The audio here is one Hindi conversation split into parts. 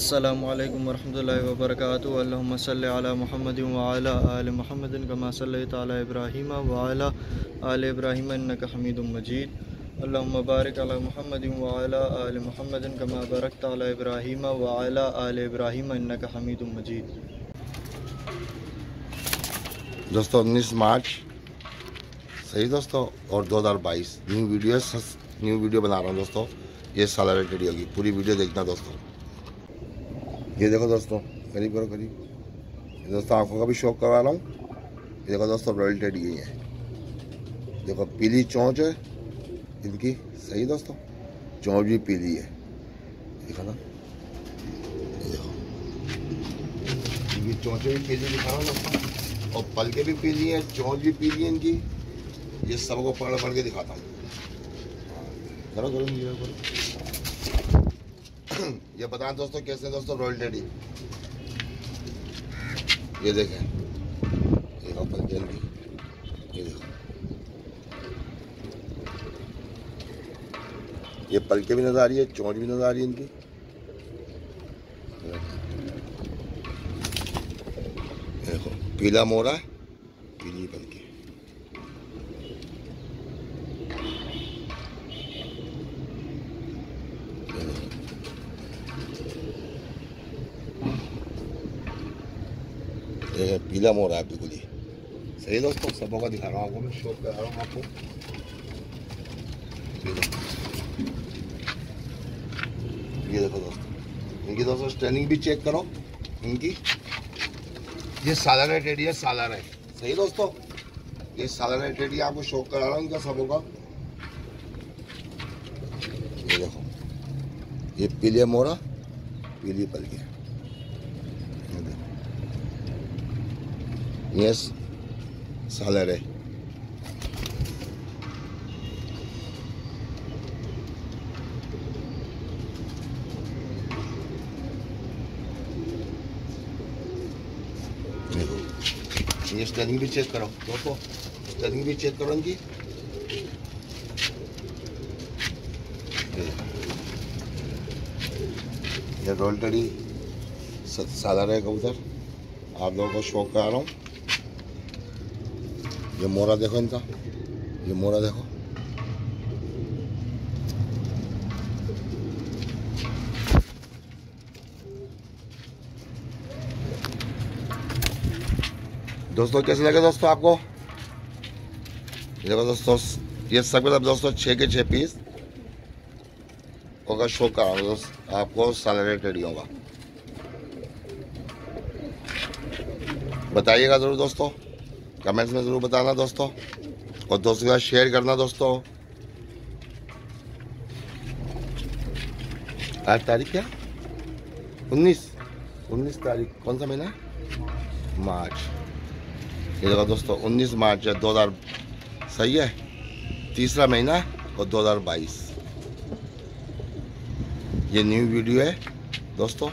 अस्सलामुअलैकुम वरहमतुल्लाहि वबरकातुहू। अल्लाहुम्मा सल्लि अला मुहम्मदिन व अला आलि मुहम्मदिन कमा सल्लैता अला इब्राहीम व अला आलि इब्राहीम इन्नका हमीदुम मजीद। अल्लाहुम्मा बारिक अला मुहम्मदिन व अला आलि मुहम्मदिन कमा बारकता अला इब्राहीम व अला आलि इब्राहीम इन्नका हमीदुम मजीद। दोस्तों 19 मार्च सही दोस्तों और 2022 न्यू वीडियो बना रहा हूँ दोस्तों। ये सालाना टेडी होगी, पूरी वीडियो देखना दोस्तों। ये देखो दोस्तों, करीब करो करीब। ये दोस्तों आंखों का भी शौक करवा रहा हूँ। ये देखो दोस्तों रॉयल टेडी है। देखो पीली चोंच है इनकी, सही दोस्तों, चोंच भी पीली है, देखो ना। ये देखो इनकी चोंचें भी पीली दिखा रहा हूँ दोस्तों, और पलके भी पीली है, चोंच भी पीली है इनकी। ये सबको पकड़ के दिखाता हूँ। करो करो करो। ये बताएं दोस्तों कैसे दोस्तों रॉयल टेडी। ये देखें, ये पलके इनकी, ये देखो, ये पलके भी नजर आ रही है, चोंच भी नजर आ रही है इनकी। देखो पीला मोरा, पीली पलके। ये पीला मोरा है बिल्कुल ही सही दोस्तों। सबों का दिखा रहा हूँ आपको, मैं शॉप करा रहा हूँ आपको। ये देखो दोस्तों, इनकी दोस्तों स्टैंडिंग भी चेक करो इनकी। ये सालाना टेडी है, सालाना है, सही दोस्तों। ये सालाना टेडी आपको शौक करा रहा हूँ इनका सबों का। ये देखो, ये पीले मोरा, पीली पलके। ये सालाना है। ये स्टैंडिंग भी चेक करो दोस्तों, स्टैंडिंग भी चेक करो इनकी। ये रॉयल टेडी सालाना है कबूतर, आप लोगों को शौक करा रहा हूँ। ये मोरा देखो इनका, ये मोरा देखो। दोस्तों कैसे लगे दोस्तों आपको? देखो दोस्तों, ये सब दोस्तों 6 के 6 पीस होगा शो का दोस्तों आपको सालाना टेडी होगा। बताइएगा ज़रूर दोस्तों, कमेंट्स में ज़रूर बताना दोस्तों, और दोस्तों के साथ शेयर करना दोस्तों। आज तारीख क्या? 19 तारीख, कौन सा महीना है? मार्च। ये देखो दोस्तों 19 मार्च है 2000, सही है, तीसरा महीना है और 2022। ये न्यू वीडियो है दोस्तों।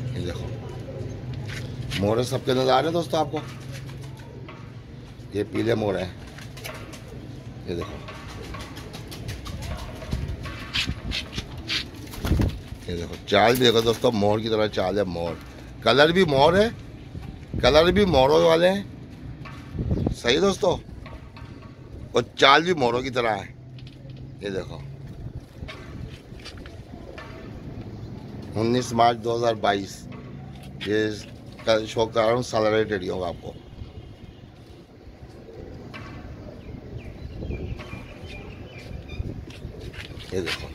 ये देखो मोरे सबके नजर आ रहे हैं दोस्तों आपको। ये पीले मोरे हैं, ये देखो, ये देखो चाल भी देखो दोस्तों, मोर की तरह चाल है। मोर कलर भी मोर है, कलर भी मोरों वाले हैं, सही दोस्तों, और चाल भी मोरों की तरह है। ये देखो 19 मार्च 2022 ये कल शो कर रहा हूँ सालाना टेडी होगा आपको। ये देखो